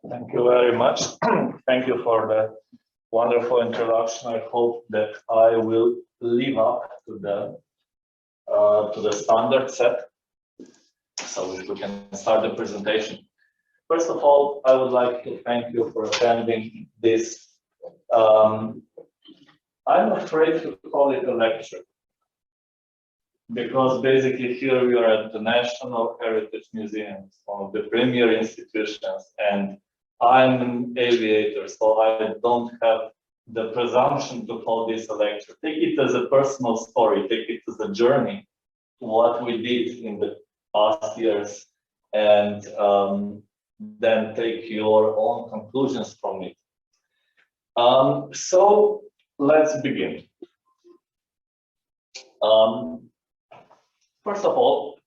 Thank you very much. Thank you for the wonderful introduction. I hope that I will live up to the standard set. So if we can start the presentation. First of all, I would like to thank you for attending this. I'm afraid to call it a lecture, because basically here we are at the National Heritage Museum, one of the premier institutions, and I'm an aviator, so I don't have the presumption to call this a lecture. Take it as a personal story, take it as a journey to what we did in the past years, and then take your own conclusions from it. So let's begin. First of all,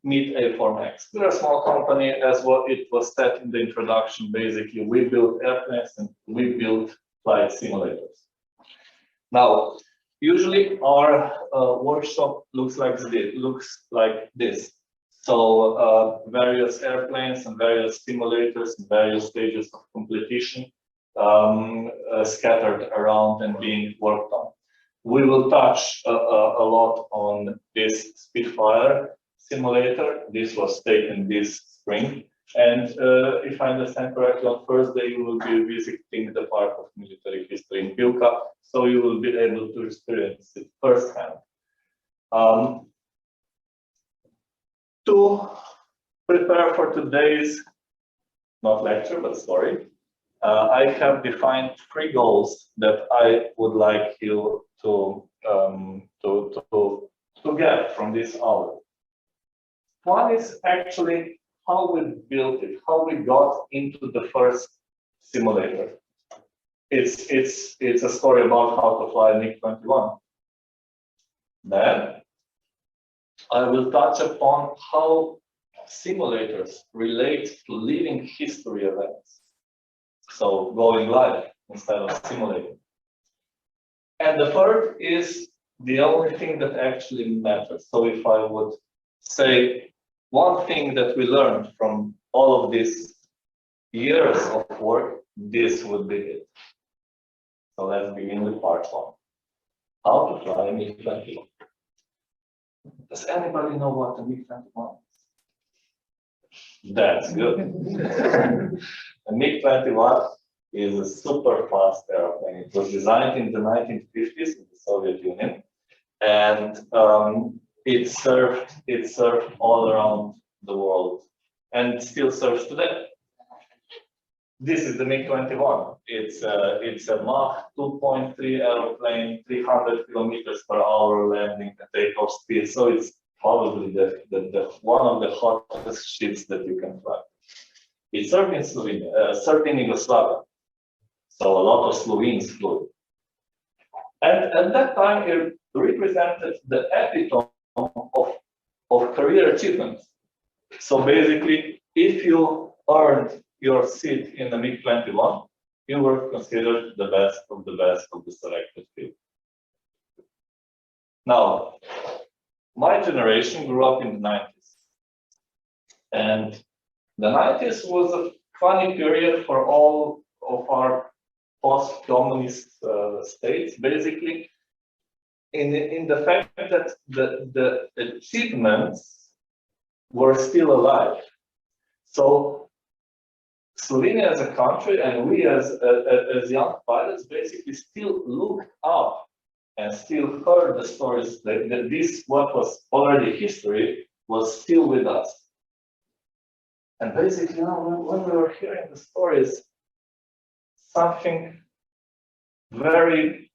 meet AFormX. We're a small company, as what it was said in the introduction. Basically, we build airplanes and we build flight simulators. Now, usually our workshop looks like this. So various airplanes and various simulators in various stages of completion scattered around and being worked on. We will touch a lot on this Spitfire simulator. This was taken this spring. And if I understand correctly, on Thursday you will be visiting the Park of Military History in Pilka, so you will be able to experience it firsthand. To prepare for today's, not lecture, but story, I have defined 3 goals that I would like you to get from this hour. One is actually how we built it, how we got into the first simulator. It's a story about how to fly a MiG-21. Then I will touch upon how simulators relate to living history events. So going live instead of simulating. And the third is the only thing that actually matters. So if I would say one thing that we learned from all of these years of work, this would be it. So let's begin with part 1. How to fly a MiG-21. Does anybody know what a MiG-21 is? That's good. A MiG-21 is a super fast airplane. It was designed in the 1950s in the Soviet Union, and it served all around the world and still serves today. This is the MiG-21. It's a Mach 2.3 airplane, 300 kilometers per hour landing and takeoff speed. So it's probably the one of the hottest ships that you can fly. It served in Slovenia, served in Yugoslavia. So a lot of Slovenes flew. And at that time, it represented the epitome of career achievement. So basically, if you earned your seat in the MiG-21, you were considered the best of the selected field. Now, my generation grew up in the 90s. And the 90s was a funny period for all of our post-communist states, basically, in the fact that the achievements were still alive. So Slovenia as a country and we as young pilots basically still looked up and still heard the stories that this, what was already history, was still with us. And basically, you know, when we were hearing the stories, something very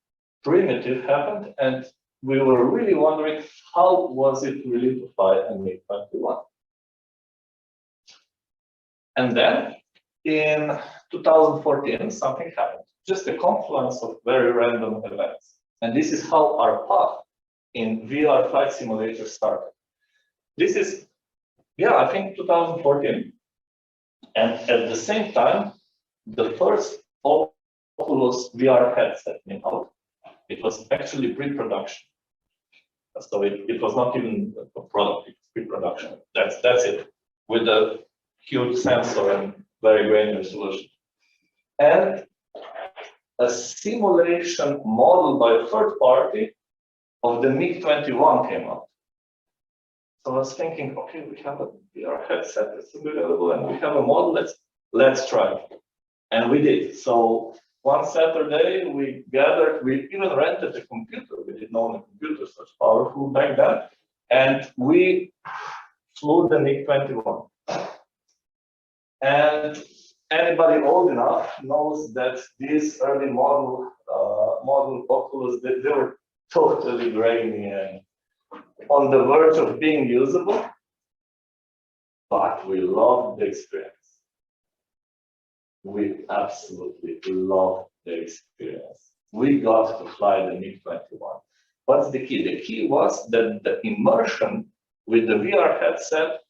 primitive happened, and we were really wondering how was it really to fly a MiG-21. And then in 2014, something happened, just a confluence of very random events. And this is how our path in VR flight simulator started. This is, yeah, I think 2014. And at the same time, the first Oculus VR headset came out. It was actually pre-production. So it was not even a product, it was pre-production. That's it. With a huge sensor and very grainy resolution. And a simulation model by a third party of the MiG-21 came out. So I was thinking, okay, we have a VR headset that's available and we have a model, let's try it. And we did. So one Saturday we gathered, we even rented a computer. We didn't own a computer such powerful back then. And we flew the MiG-21. And anybody old enough knows that these early model Oculus, they were totally grainy and on the verge of being usable, but we loved the experience. We absolutely loved the experience. We got to fly the MiG-21. What's the key? The key was that the immersion with the VR headset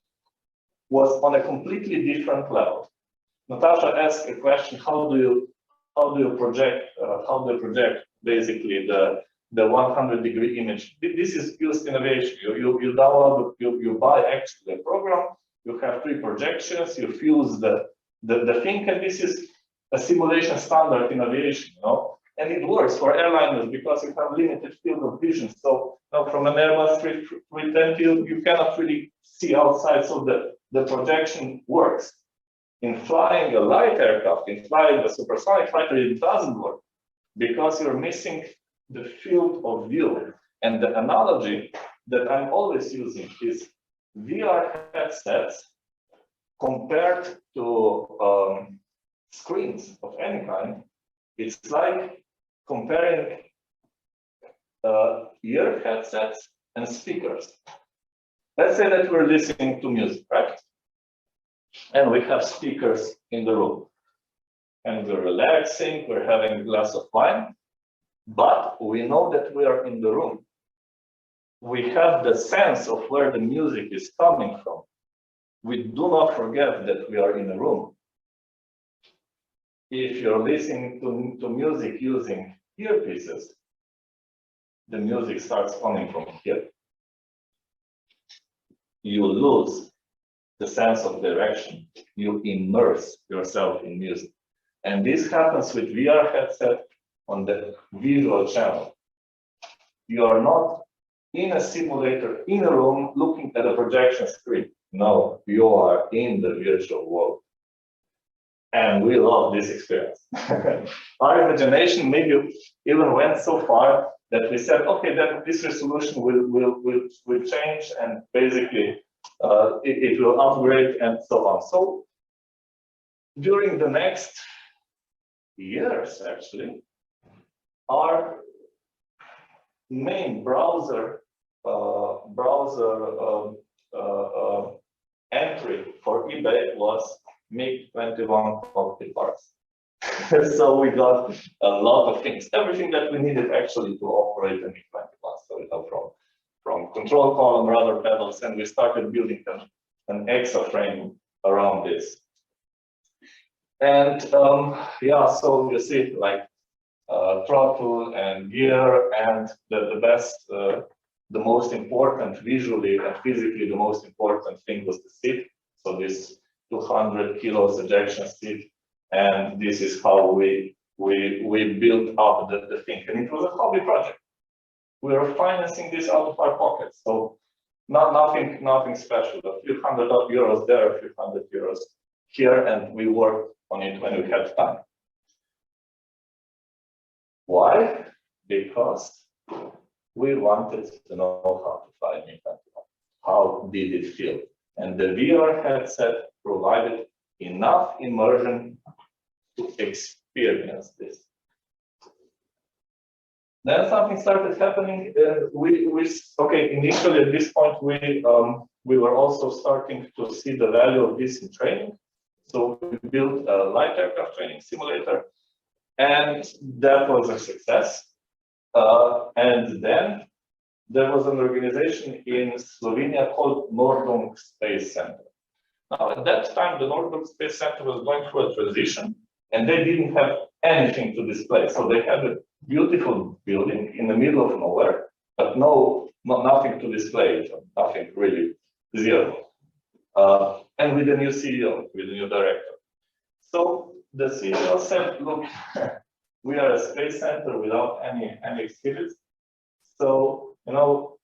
was on a completely different level. Natasha asked a question: how do you project basically the 100-degree image? This is used innovation. You download, you buy actually a program. You have 3 projections. You fuse the thing, and this is a simulation standard in aviation, you know. And it works for airliners because you have limited field of vision. So now from an Airbus 310 you cannot really see outside. So the projection works. In flying a light aircraft, in flying a supersonic fighter, it doesn't work because you're missing the field of view. And the analogy that I'm always using is VR headsets compared to screens of any kind. It's like comparing ear headsets and speakers. Let's say that we're listening to music, right? And we have speakers in the room. And we're relaxing, we're having a glass of wine, but we know that we are in the room. We have the sense of where the music is coming from. We do not forget that we are in a room. If you're listening to music using earpieces, the music starts coming from here. You lose the sense of direction. You immerse yourself in music. And this happens with VR headset on the visual channel. You are not in a simulator, in a room, looking at a projection screen. No, you are in the virtual world. And we love this experience. Our imagination maybe even went so far that we said, okay, that this resolution will change, and basically it will upgrade and so on. So during the next years, actually, our main browser entry for eBay was MiG-21 cockpit parts. So we got a lot of things, everything that we needed actually to operate a MiG-21. So we got from control column, rudder pedals, and we started building an EXA frame around this. And yeah, so you see, like throttle and gear, and the best, the most important visually and physically, the most important thing was the seat. So this 200 kilos ejection seat, and this is how we built up the thing. And it was a hobby project. We were financing this out of our pockets, so nothing special. A few €100 there, a few €100 here, and we worked on it when we had time. Why? Because we wanted to know how to fly MiG-21. How did it feel? And the VR headset provided enough immersion to experience this. Then something started happening. Initially at this point we were also starting to see the value of this in training. So we built a light aircraft training simulator, and that was a success. And then there was an organization in Slovenia called Nordung Space Center. Now, at that time, the Nordung Space Center was going through a transition, and they didn't have anything to display. So they had a beautiful building in the middle of nowhere, but nothing to display, nothing really, zero. And with a new CEO, with a new director. So the CEO said, look, we are a space center without any exhibits. So, you know,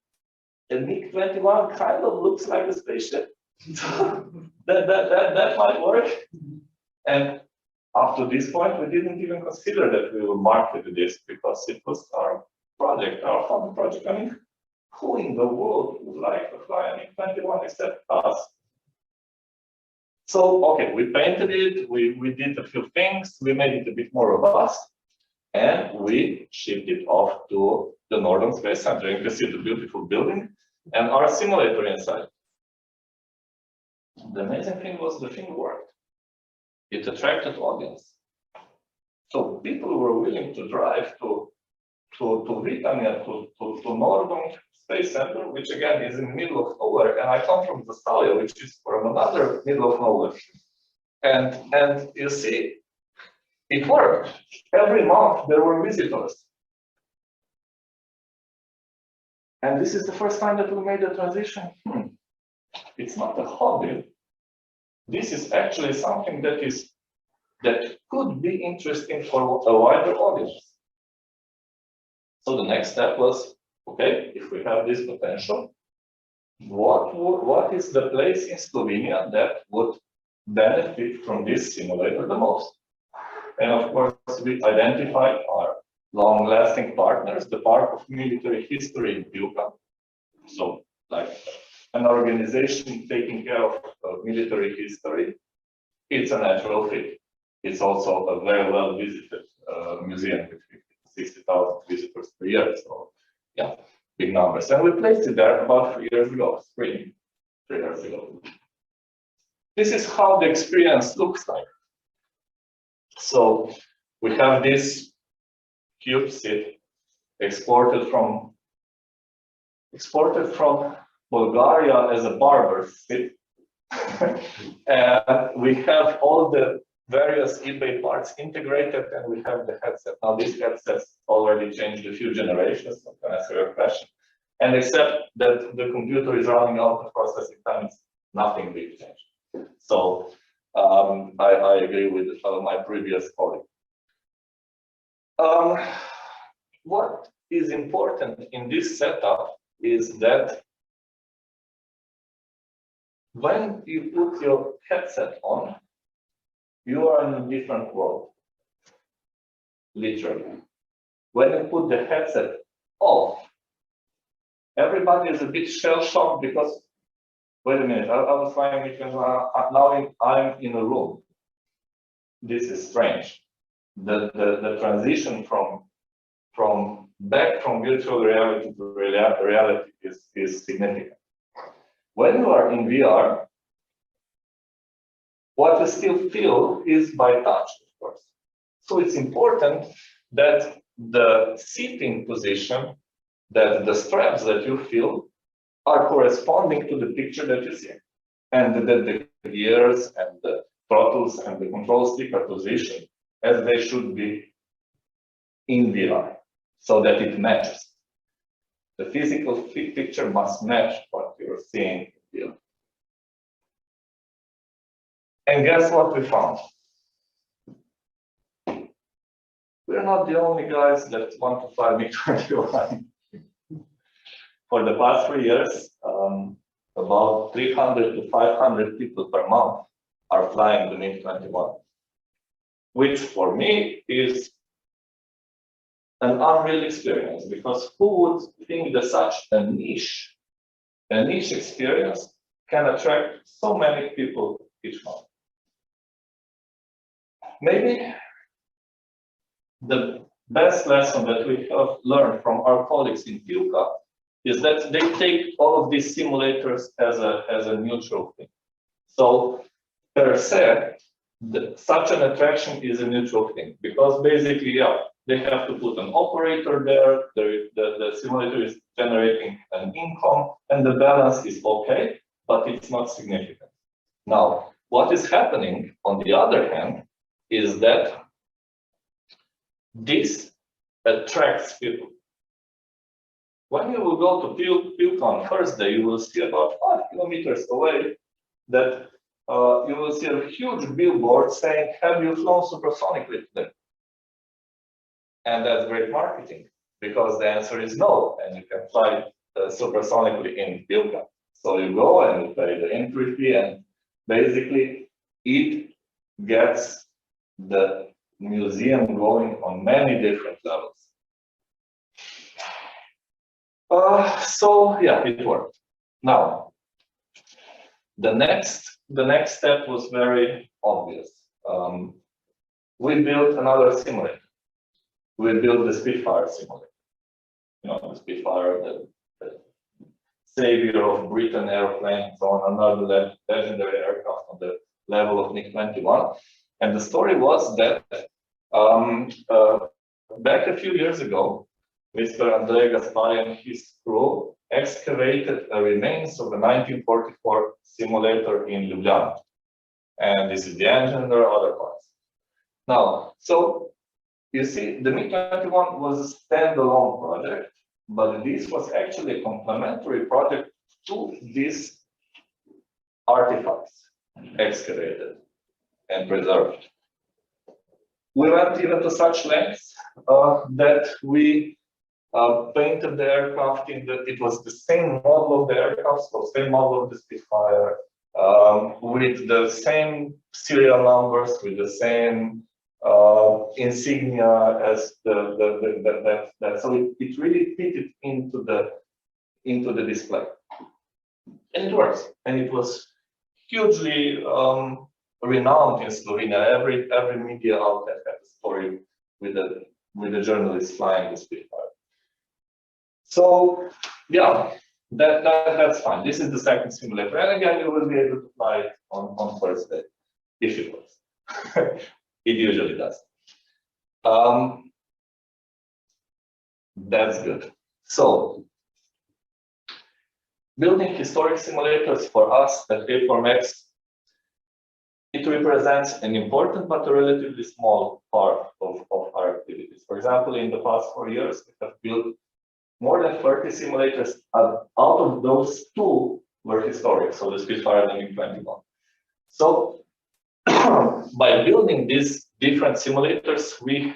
a MiG-21 kind of looks like a spaceship. that might work. And up to this point, we didn't even consider that we will market this because it was our project, our fun project. I mean, who in the world would like to fly a MiG-21 except us? So, okay, we painted it, we did a few things, we made it a bit more robust, and we shipped it off to the Northern Space Center. You can see the beautiful building and our simulator inside. The amazing thing was the thing worked. It attracted audience. So people were willing to drive to Britannia, to Northern Space Center, which again is in the middle of nowhere. And I come from Zastavia, which is from another middle of nowhere. And you see, it worked. Every month there were visitors. And this is the first time that we made a transition. It's not a hobby. This is actually something that could be interesting for a wider audience. So the next step was, okay, if we have this potential, what is the place in Slovenia that would benefit from this simulator the most? And of course, we identified our long-lasting partners, the Park of Military History in Pivka. So, like an organization taking care of military history, it's a natural fit. It's also a very well-visited museum with 60,000 visitors per year. So, yeah, big numbers. And we placed it there about 3 years ago, 3 years ago. This is how the experience looks like. So we have this cube seat exported from Bulgaria as a barber seat. And we have all the various eBay parts integrated, and we have the headset. Now these headsets already changed a few generations, so can answer your question. And except that the computer is running out of processing time, it's nothing big changed. So I agree with my previous colleague. What is important in this setup is that when you put your headset on, you are in a different world, literally. When you put the headset off, everybody is a bit shell-shocked because, wait a minute, I was flying because now I'm in a room. This is strange. The transition from back from virtual reality to reality is significant. When you are in VR, what you still feel is by touch, of course. So it's important that the seating position, that the straps that you feel are corresponding to the picture that you see. And that the gears and the throttles and the control stick are positioned as they should be in VR, so that it matches. The physical picture must match what you're seeing in VR. And guess what we found? We're not the only guys that want to fly MiG-21. For the past 3 years, about 300 to 500 people per month are flying the MiG-21, which for me is an unreal experience, because who would think that such a niche experience can attract so many people each month? Maybe the best lesson that we have learned from our colleagues in Pivka is that they take all of these simulators as a neutral thing. So per se, such an attraction is a neutral thing, because basically, yeah, they have to put an operator there, the simulator is generating an income, and the balance is okay, but it's not significant. Now, what is happening, on the other hand, is that this attracts people. When you will go to Pivka on Thursday, you will see about 5 kilometers away that you will see a huge billboard saying, "Have you flown supersonically today?" And that's great marketing, because the answer is no, and you can fly supersonically in Bilka. So you go and you pay the entry fee, and basically it gets the museum going on many different levels. So yeah, it worked. Now, the next step was very obvious. We built another simulator. We built the Spitfire simulator. You know, the Spitfire, the savior of Britain airplane, so on, another legendary aircraft on the level of MiG-21. And the story was that back a few years ago, Mr. Andrei Gaspari and his crew excavated the remains of a 1944 simulator in Ljubljana. And this is the engine, and there are other parts. Now, so you see, the MiG-21 was a standalone project, but this was actually a complementary project to these artifacts excavated and preserved. We went even to such lengths that we painted the aircraft it was the same model of the aircraft, so same model of the Spitfire, with the same serial numbers, with the same insignia as that. So it really fitted into the display, and it works. And it was hugely renowned in Slovenia. Every media outlet had a story with the journalist flying the Spitfire. So yeah, that's fine. This is the second simulator, and again, you will be able to fly it on first day if it works. It usually does. That's good. So, building historic simulators for us at AFormX, it represents an important but a relatively small part of our activities. For example, in the past 4 years, we have built more than 30 simulators. Out of those, 2 were historic, so the Spitfire and the MiG-21. So, by building these different simulators, we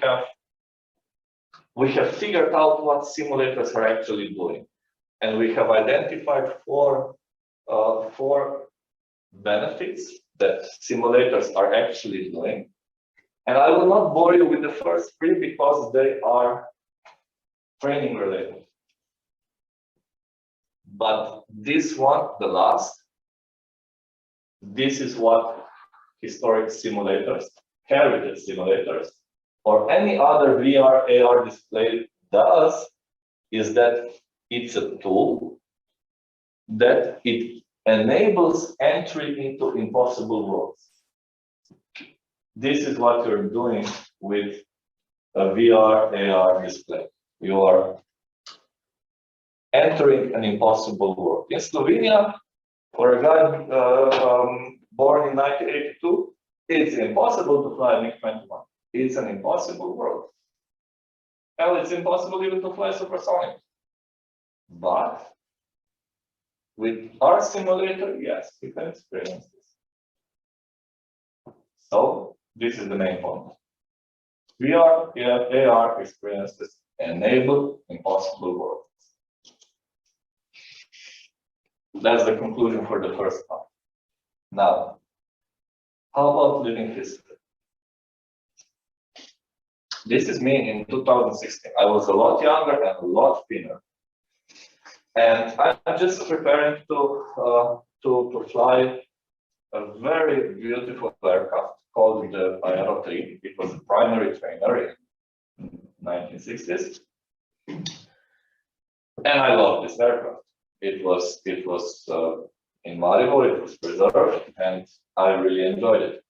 have figured out what simulators are actually doing, and we have identified four benefits that simulators are actually doing. And I will not bore you with the first 3 because they are training related. But this one, the last, this is what historic simulators, heritage simulators, or any other VR, AR display does, is that it's a tool that it enables entry into impossible worlds. This is what you're doing with a VR, AR display. You are entering an impossible world. In Slovenia, for a guy born in 1982, it's impossible to fly MiG-21. It's an impossible world. Hell, it's impossible even to fly supersonic. But with our simulator, yes, you can experience this. So this is the main point. VR, AR experiences enable impossible worlds. That's the conclusion for the first part. Now, how about living history? This is me in 2016. I was a lot younger and a lot thinner. And I'm just preparing to fly a very beautiful aircraft called the Aero 3. It was a primary trainer in 1960s. And I love this aircraft. It was in Maribor, it was preserved, and I really enjoyed it.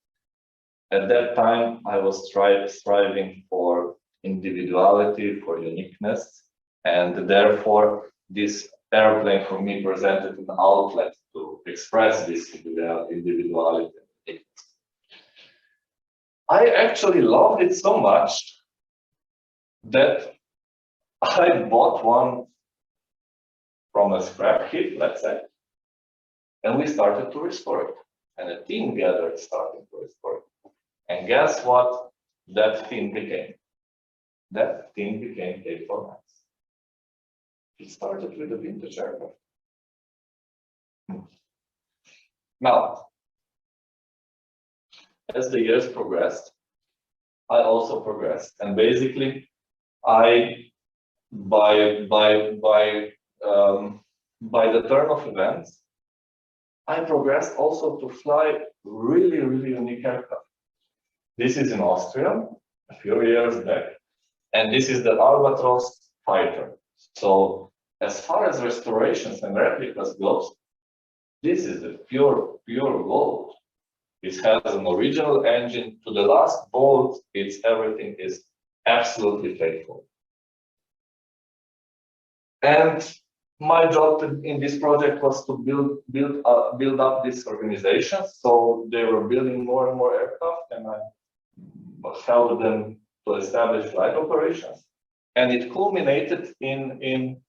At that time, I was striving for individuality, for uniqueness, and therefore this airplane for me presented an outlet to express this individuality. I actually loved it so much that I bought one from a scrap heap, let's say, and we started to restore it. and a team gathered starting to restore it. And guess what that team became? That team became AFormX. It started with a vintage aircraft. Now, as the years progressed, I also progressed, and basically, by the turn of events, I progressed also to fly really, really unique aircraft. This is in Austria, a few years back, and this is the Albatros fighter. So, as far as restorations and replicas goes, this is the pure gold. It has an original engine to the last bolt. Everything is absolutely faithful. And my job in this project was to build up this organization. So they were building more and more aircraft, and I helped them to establish flight operations. And it culminated in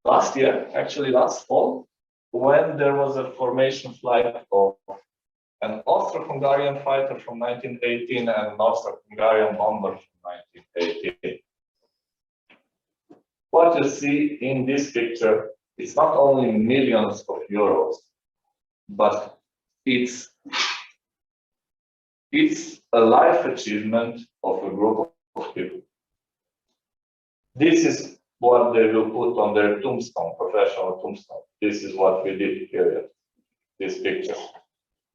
last year, actually last fall, when there was a formation flight of an Austro-Hungarian fighter from 1918 and an Austro-Hungarian bomber from 1918. What you see in this picture is not only millions of euros, but it's a life achievement of a group of people. This is what they will put on their tombstone, professional tombstone. This is what we did, period. This picture.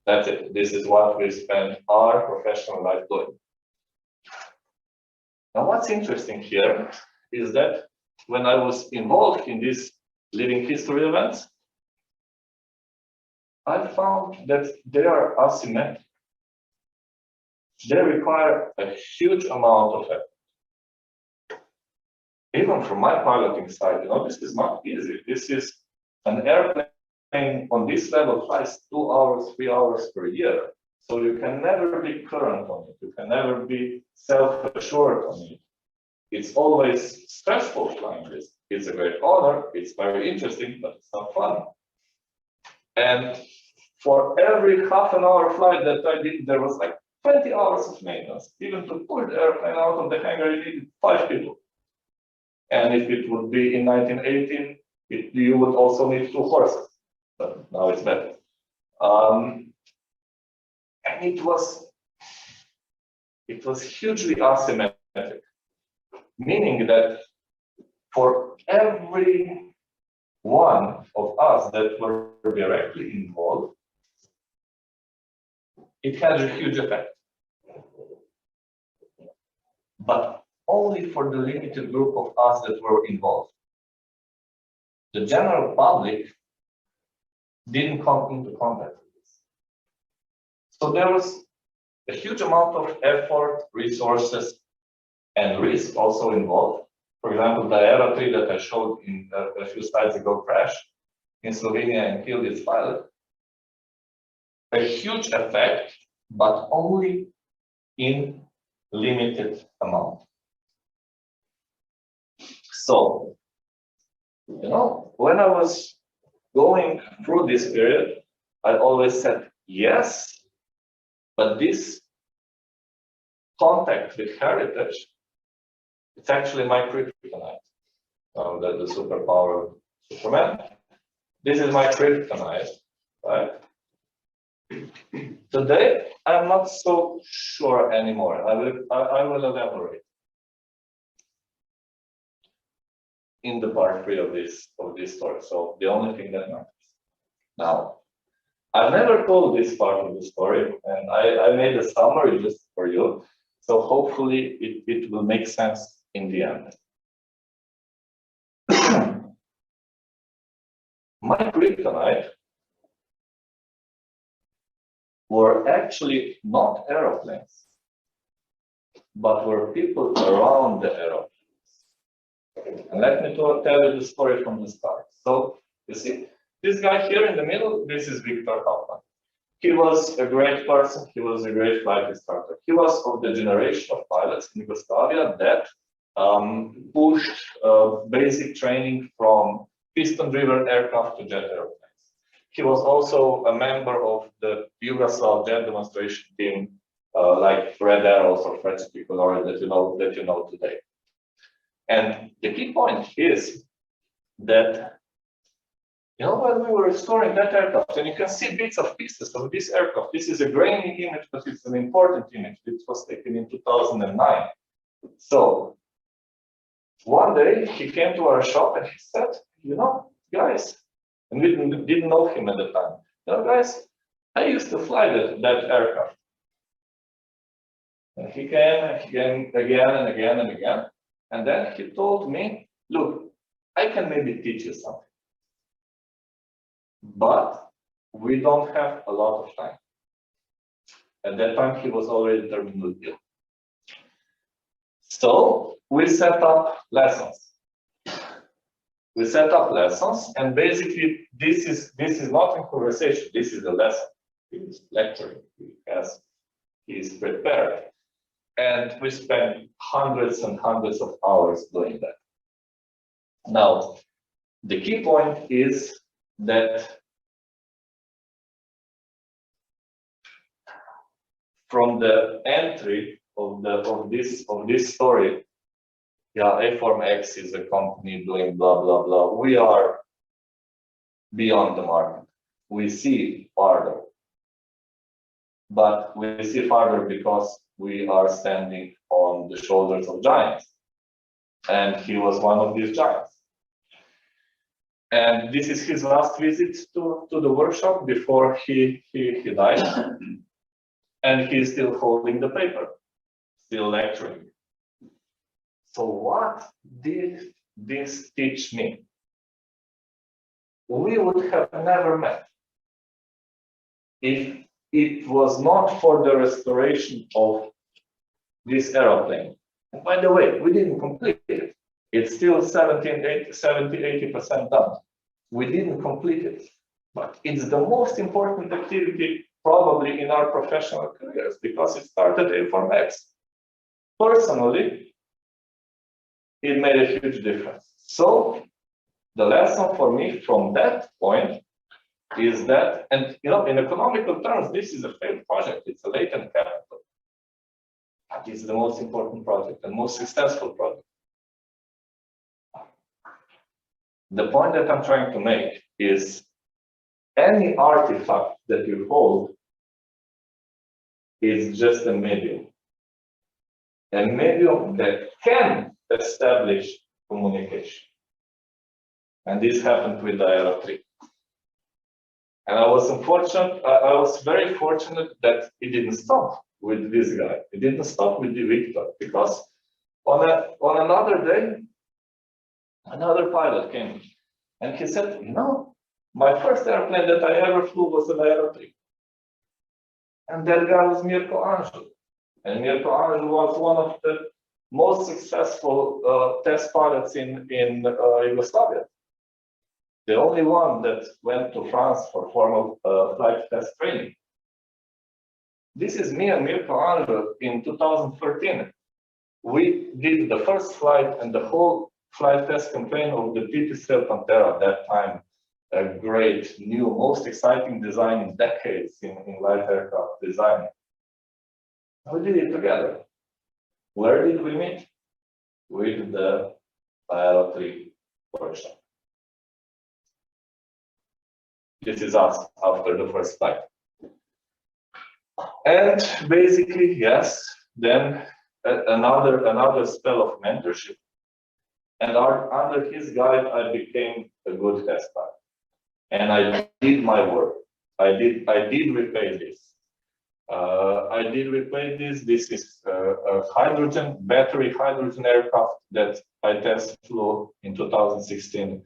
That's it. This is what we spent our professional life doing. Now, what's interesting here is that when I was involved in these living history events, I found that they are asymmetric. They require a huge amount of effort. Even from my piloting side, this is not easy. This is an airplane on this level flies 2 hours, 3 hours per year. So you can never be current on it. You can never be self-assured on it. It's always stressful flying this. It's a great honor. It's very interesting, but it's not fun. And for every half an hour flight that I did, there was like 20 hours of maintenance. Even to pull the airplane out of the hangar, you needed 5 people. And if it would be in 1918, you would also need 2 horses. But now it's better. And it was hugely asymmetric, meaning that for every one of us that were directly involved, it had a huge effect. But only for the limited group of us that were involved. The general public didn't come into contact with this. So there was a huge amount of effort, resources, and risk also involved. For example, the Aero 3 that I showed in a few slides ago crashed in Slovenia and killed its pilot. A huge effect, but only in limited amount. So, when I was going through this period, I always said, yes, but this contact with heritage, it's actually my kryptonite. The superpower Superman. This is my kryptonite, right? Today, I'm not so sure anymore. I will elaborate in the part 3 of this story. So the only thing that matters. Now, I've never told this part of the story, and I made a summary just for you. So hopefully it will make sense in the end. My kryptonite were actually not aeroplanes, but were people around the aeroplanes. And let me tell you the story from the start. So, you see, this guy here in the middle, this is Victor Kaufman. He was a great person. He was a great flight instructor. He was of the generation of pilots in Yugoslavia that pushed basic training from piston-driven aircraft to jet airplanes. he was also a member of the Yugoslav jet demonstration team, like Red Arrows or French Tricolor that you know today. And the key point is that, when we were restoring that aircraft, and you can see bits of pieces of this aircraft. This is a grainy image, but it's an important image. It was taken in 2009. So one day he came to our shop and he said, guys, and we didn't know him at the time. Guys, I used to fly that aircraft. And he came again and again and again. And then he told me, look, I can maybe teach you something. But we don't have a lot of time. At that time, he was already terminally ill. So we set up lessons. And basically, this is not a conversation. This is a lesson. He's lecturing. He's prepared. And we spend hundreds and hundreds of hours doing that. Now, the key point is that from the entry of this story, AFormX is a company doing blah blah blah. We are beyond the market. We see farther, but we see farther because we are standing on the shoulders of giants, and he was one of these giants. And this is his last visit to the workshop before he died. And he's still holding the paper, still lecturing. So what did this teach me? We would have never met if it was not for the restoration of this aeroplane. And by the way, we didn't complete it. It's still 70–80% done. We didn't complete it, but it's the most important activity probably in our professional careers because it started AFormX. Personally, it made a huge difference. So the lesson for me from that point is that, and in economical terms, this is a failed project. It's a latent capital. But it's the most important project and most successful project. The point that I'm trying to make is any artifact that you hold is just a medium that can establish communication. And this happened with the Aero 3. And I was very fortunate that it didn't stop with this guy. It didn't stop with the Victor, because on another day, another pilot came and he said, my first airplane that I ever flew was an Aero 3. And that guy was Mirko Anžu. And Mirko Anžu was one of the most successful test pilots in Yugoslavia. The only one that went to France for formal flight test training. This is me and Mirko Anžu in 2013. We did the first flight and the whole flight test campaign of the Pipistrel Pantera at that time. A great, new, most exciting design in decades in light aircraft design. We did it together. Where did we meet? With the Aero 3 workshop. This is us after the first flight. And basically, yes, then another spell of mentorship. And under his guide, I became a good test pilot. And I did my work. I did repay this. This is a battery hydrogen aircraft that I test flew in 2016.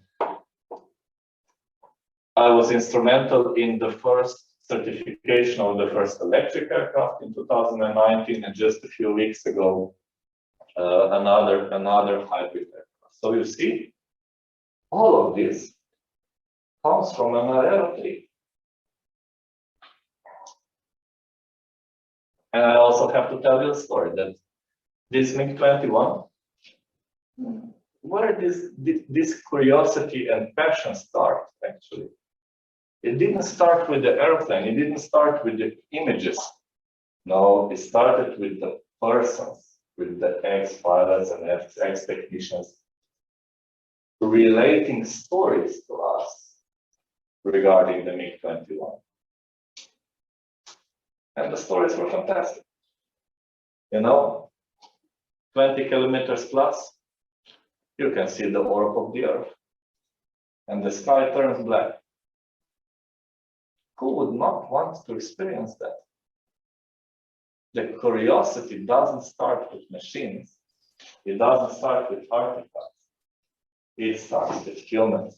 I was instrumental in the first certification of the first electric aircraft in 2019, and just a few weeks ago, another hybrid aircraft. So you see, all of this comes from an Aero 3. And I also have to tell you a story that this MiG-21, where this curiosity and passion start, actually, It didn't start with the airplane, it didn't start with the images. No, it started with the persons, with the ex-pilots and ex-technicians relating stories to us regarding the MiG-21. And the stories were fantastic. You know, 20 kilometers plus, you can see the orb of the Earth. And the sky turns black. Who would not want to experience that? The curiosity doesn't start with machines. It doesn't start with artifacts. It starts with humans.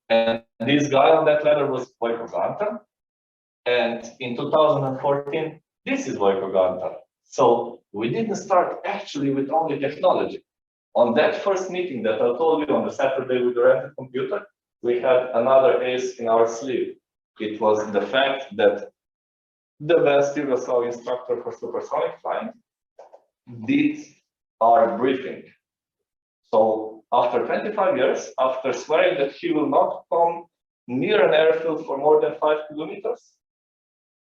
And this guy on that letter was Vojko Gantar. And in 2014, this is Vojko Gantar. So we didn't start actually with only technology. On that first meeting that I told you on the Saturday with the rented computer, we had another ace in our sleeve. It was the fact that the best Yugoslav instructor for supersonic flying did our briefing. So after 25 years, after swearing that he will not come near an airfield for more than 5 kilometers,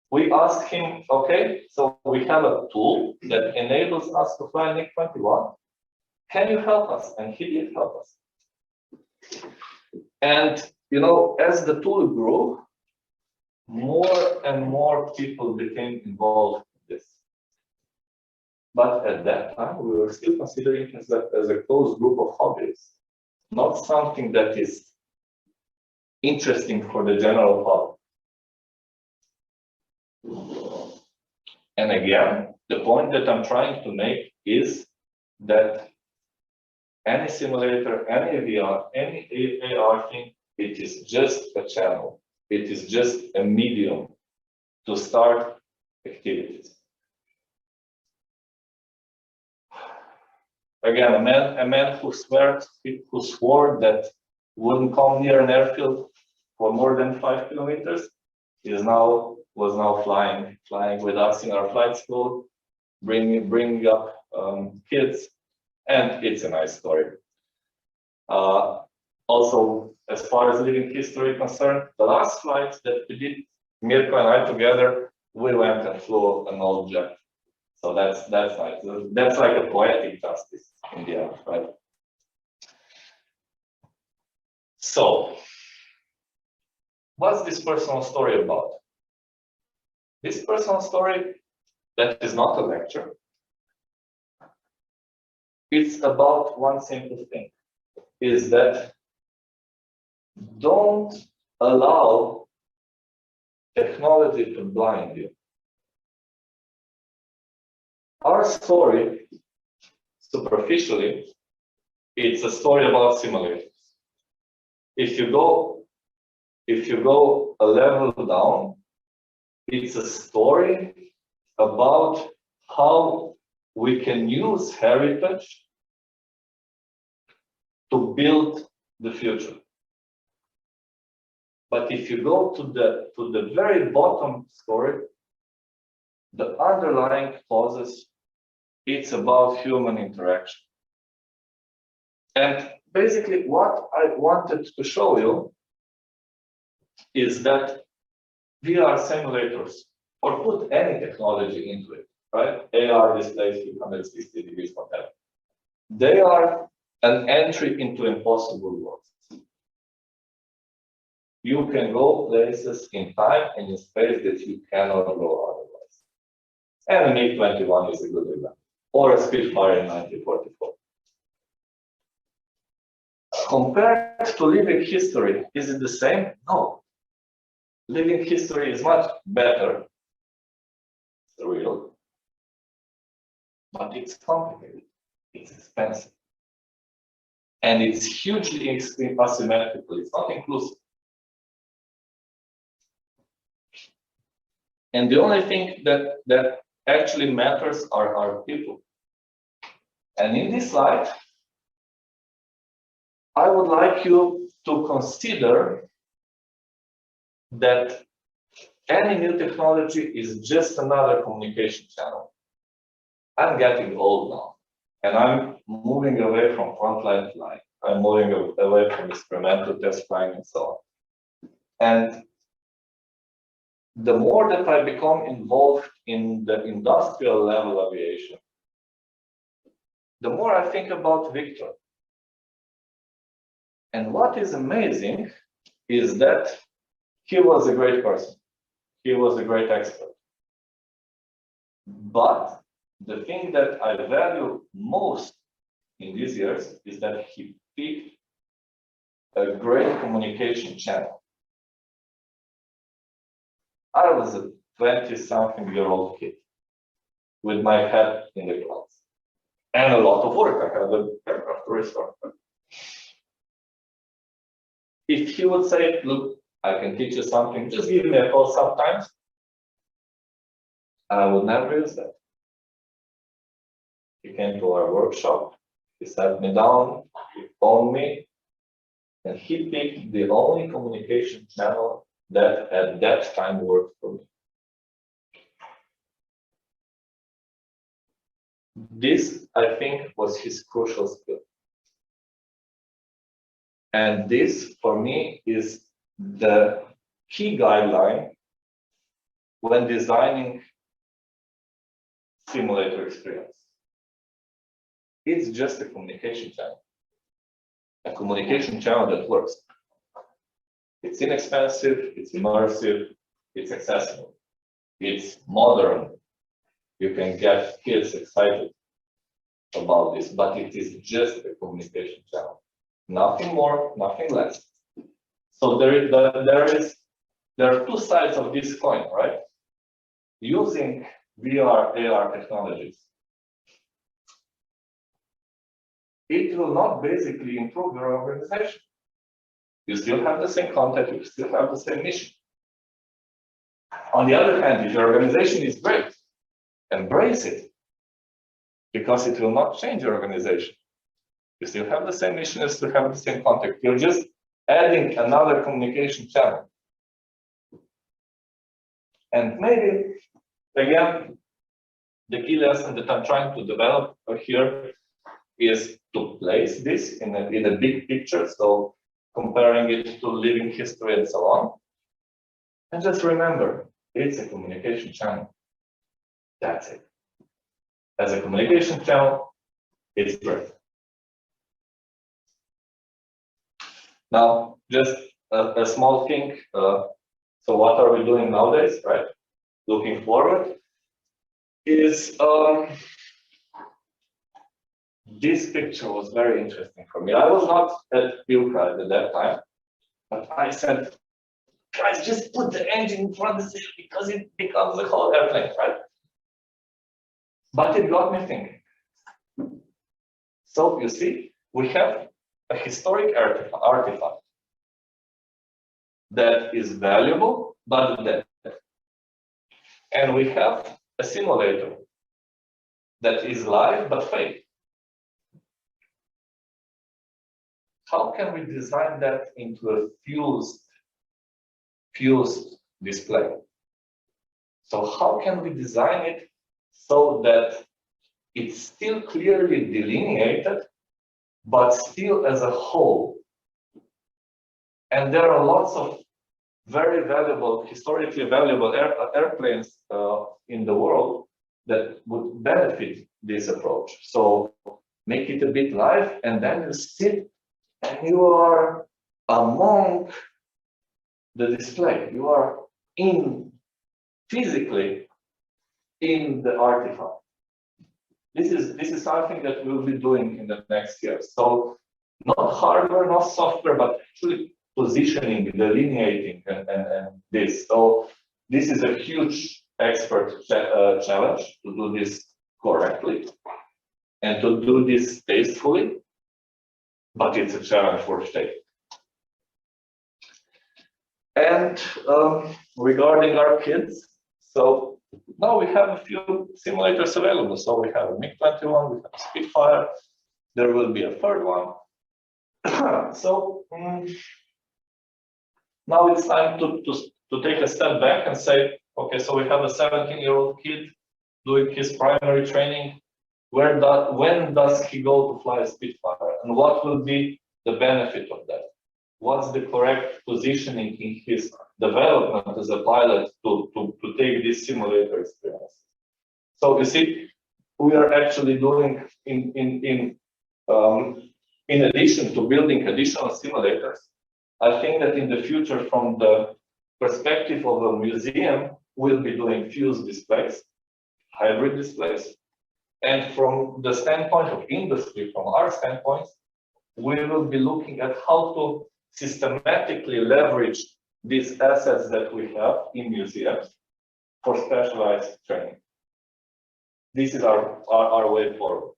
we asked him, okay, so we have a tool that enables us to fly MiG-21. Can you help us? And he did help us. And, you know, as the tool grew, more and more people became involved in this. But at that time, we were still considering it as a close group of hobbyists, not something that is interesting for the general public. And again, the point that I'm trying to make is that any simulator, any VR, any AR thing, it is just a channel. It is just a medium to start activities. Again, a man who swore that wouldn't come near an airfield for more than 5 kilometers was now flying with us in our flight school, bringing up kids, and it's a nice story. Also, as far as living history concerned, the last flight that we did, Mirko and I together, we went and flew an old jet. So that's nice. That's like a poetic justice in the end, right? So, what's this personal story about? This personal story, that is not a lecture. It's about one simple thing, is that don't allow technology to blind you. Our story, superficially, it's a story about simulators. If you go a level down, it's a story about how we can use heritage to build the future. But if you go to the very bottom story, the underlying causes, it's about human interaction. And basically what I wanted to show you is that VR simulators, or put any technology into it, right? AR displays, 360 degrees, whatever. They are an entry into impossible worlds. You can go places in time and in space that you cannot go otherwise. And a MiG-21 is a good example, or a Spitfire in 1944. Compared to living history, is it the same? No. Living history is much better. It's real. But it's complicated. It's expensive. And it's hugely asymmetrical. It's not inclusive. And the only thing that actually matters are our people. And in this slide, I would like you to consider that any new technology is just another communication channel. I'm getting old now, and I'm moving away from frontline flying. I'm moving away from experimental test flying and so on. And the more that I become involved in the industrial level aviation, the more I think about Victor. And what is amazing is that he was a great person. He was a great expert. But the thing that I value most in these years is that he picked a great communication channel. I was a 20-something-year-old kid with my head in the clouds and a lot of work. I had an aircraft to restore. If he would say, look, I can teach you something, just give me a call sometimes, I would never use that. He came to our workshop, he sat me down, he phoned me, and he picked the only communication channel that at that time worked for me. This, I think, was his crucial skill. And this, for me, is the key guideline when designing simulator experience. It's just a communication channel. A communication channel that works. It's inexpensive, it's immersive, it's accessible, it's modern. You can get kids excited about this, but it is just a communication channel. Nothing more, nothing less. So there are two sides of this coin, right? Using VR, AR technologies, it will not basically improve your organization. You still have the same content, you still have the same mission. On the other hand, if your organization is great, embrace it, because it will not change your organization. You still have the same mission, you still have the same content. You're just adding another communication channel. And maybe, again, the key lesson that I'm trying to develop here is to place this in a big picture, so comparing it to living history and so on. And just remember, it's a communication channel. That's it. As a communication channel, it's great. Now, just a small thing. So what are we doing nowadays, right? Looking forward is this picture was very interesting for me. I was not at Pilka at that time, but I said, guys, just put the engine in front of the sail because it becomes the whole airplane, right? But it got me thinking. So you see, we have a historic artifact that is valuable but dead. And we have a simulator that is live but fake. How can we design that into a fused display? So how can we design it so that it's still clearly delineated, but still as a whole? And there are lots of very valuable, historically valuable airplanes in the world that would benefit this approach. So make it a bit live, and then you sit and you are among the display. You are physically in the artifact. This is something that we'll be doing in the next year. So not hardware, not software, but actually positioning, delineating, and this. So this is a huge expert challenge to do this correctly and to do this tastefully, but it's a challenge worth taking. And regarding our kids, so now we have a few simulators available. So we have a MiG-21, we have a Spitfire, there will be a third one. So now it's time to take a step back and say, okay, so we have a 17-year-old kid doing his primary training. When does he go to fly a Spitfire? And what will be the benefit of that? What's the correct positioning in his development as a pilot to take this simulator experience? So you see, we are actually doing in addition to building additional simulators, I think that in the future, from the perspective of a museum, we'll be doing fused displays, hybrid displays. And from the standpoint of industry, from our standpoint, we will be looking at how to systematically leverage these assets that we have in museums for specialized training. This is our way forward.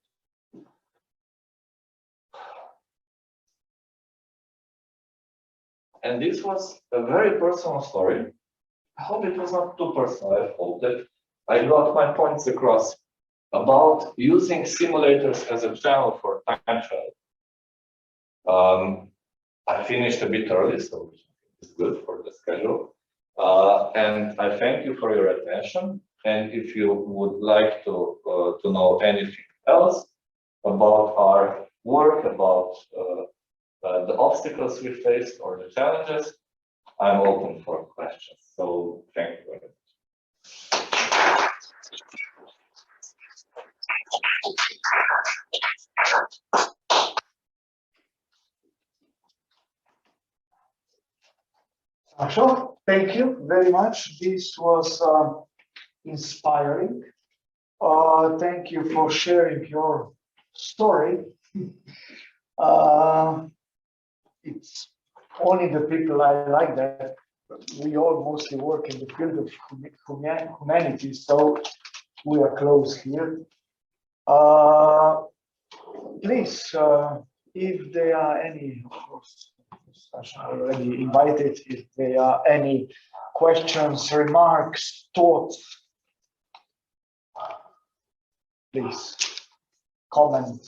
And this was a very personal story. I hope it was not too personal. I hope that I got my points across about using simulators as a channel for time travel. I finished a bit early, so it's good for the schedule. And I thank you for your attention. And if you would like to know anything else about our work, about the obstacles we faced or the challenges, I'm open for questions. So thank you very much. Sašo, thank you very much. This was inspiring. Thank you for sharing your story. It's only the people I like that. We all mostly work in the field of humanities, so we are close here. Please, if there are any, of course, Sašo already invited, if there are any questions, remarks, thoughts, please comment.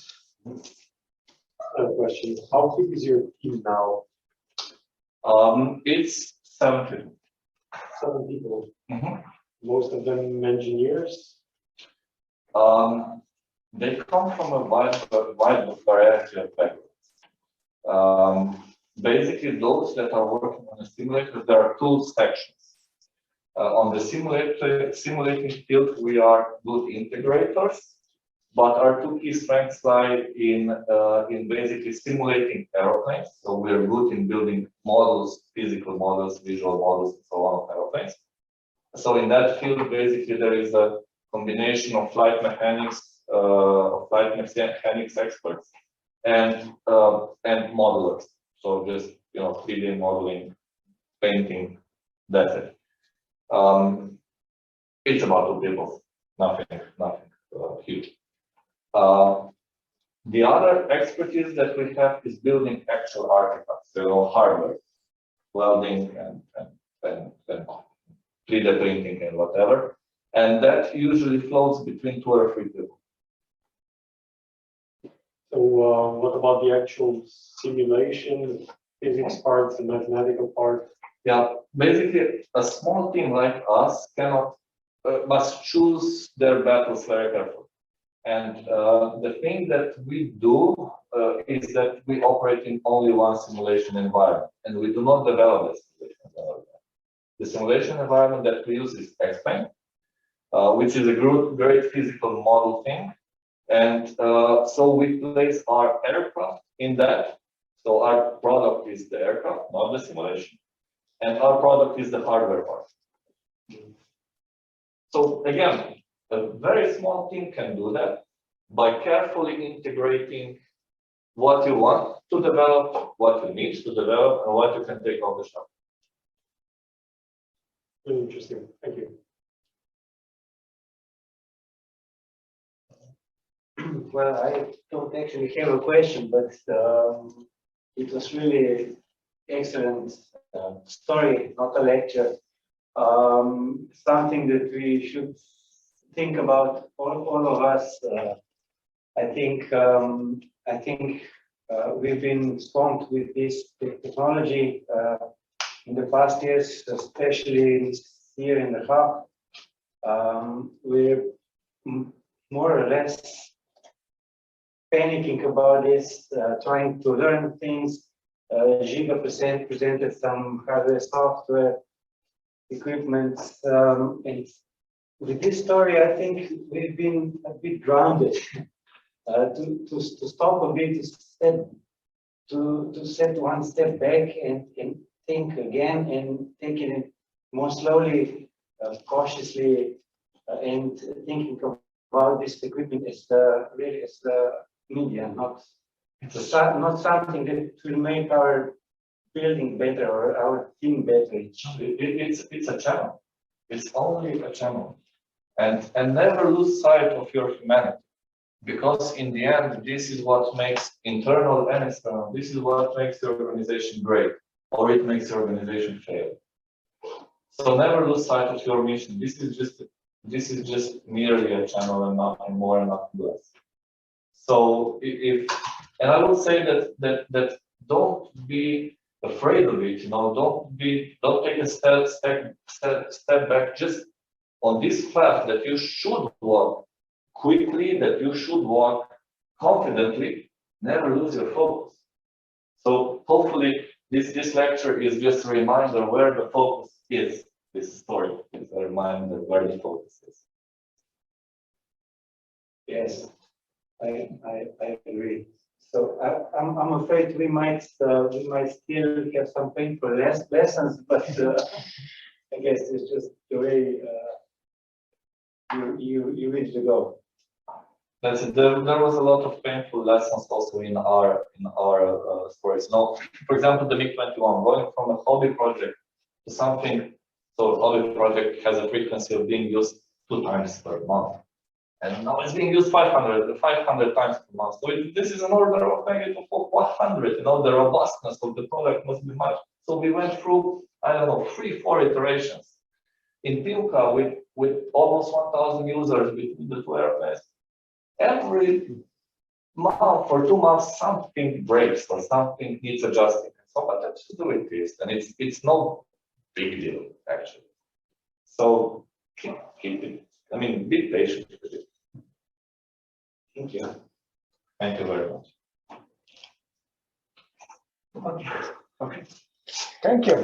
A question. How big is your team now? It's 7 people. Mm-hmm. Most of them engineers? They come from a wide variety of backgrounds. Basically, those that are working on a simulator, there are 2 sections. On the simulating field, we are good integrators, but our 2 key strengths lie in basically simulating aeroplanes. So we are good in building models, physical models, visual models, and so on of aeroplanes. So in that field, basically, there is a combination of flight mechanics experts and modelers. So just 3D modeling, painting, that's it. It's about 2 people, nothing huge. The other expertise that we have is building actual artifacts, hardware, welding and 3D printing and whatever. And that usually floats between 2 or 3 people. So what about the actual simulation, physics part, the mathematical part? Yeah, basically a small team like us must choose their battles very carefully. And the thing that we do is that we operate in only one simulation environment, and we do not develop the simulation environment. The simulation environment that we use is X-Plane, which is a great physical model thing. And so we place our aircraft in that. So our product is the aircraft, not the simulation. And our product is the hardware part. So again, a very small team can do that by carefully integrating what you want to develop, what you need to develop, and what you can take off the shelf. Really interesting. Thank you. Well, I don't actually have a question, but it was really excellent story, not a lecture. Something that we should think about, all of us. I think we've been swamped with this technology in the past years, especially this year and a half. We're more or less panicking about this, trying to learn things. Giga presented some hardware, software, equipment, and with this story, I think we've been a bit grounded. To stop a bit, to set one step back and think again and take it more slowly, cautiously, and thinking about this equipment as really as the media, not something that will make our building better or our team better. It's a channel. It's only a channel, and never lose sight of your humanity, because in the end, this is what makes internal and external. This is what makes the organization great, or it makes the organization fail. So never lose sight of your mission. This is just merely a channel and nothing more and nothing less. So and I would say that don't be afraid of it. Don't take a step back. Just on this path that you should walk quickly, that you should walk confidently. Never lose your focus. So hopefully this lecture is just a reminder where the focus is. This story is a reminder where the focus is. Yes, I agree. So I'm afraid we might still have some painful lessons, but I guess it's just the way you wish to go. That's it. There was a lot of painful lessons also in our stories. For example, the MiG-21, going from a hobby project to something. So a hobby project has a frequency of being used 2 times per month. And now it's being used 500 times per month. So this is an order of magnitude of 100. The robustness of the product must be much. So we went through, 3-4 iterations. In Pilka, with almost 1,000 users between the 2 airplanes, every month or 2 months, something breaks or something needs adjusting. So, but that's to do with this, and it's no big deal actually. So keep it. Be patient with it. Thank you. Thank you very much. Okay. Thank you.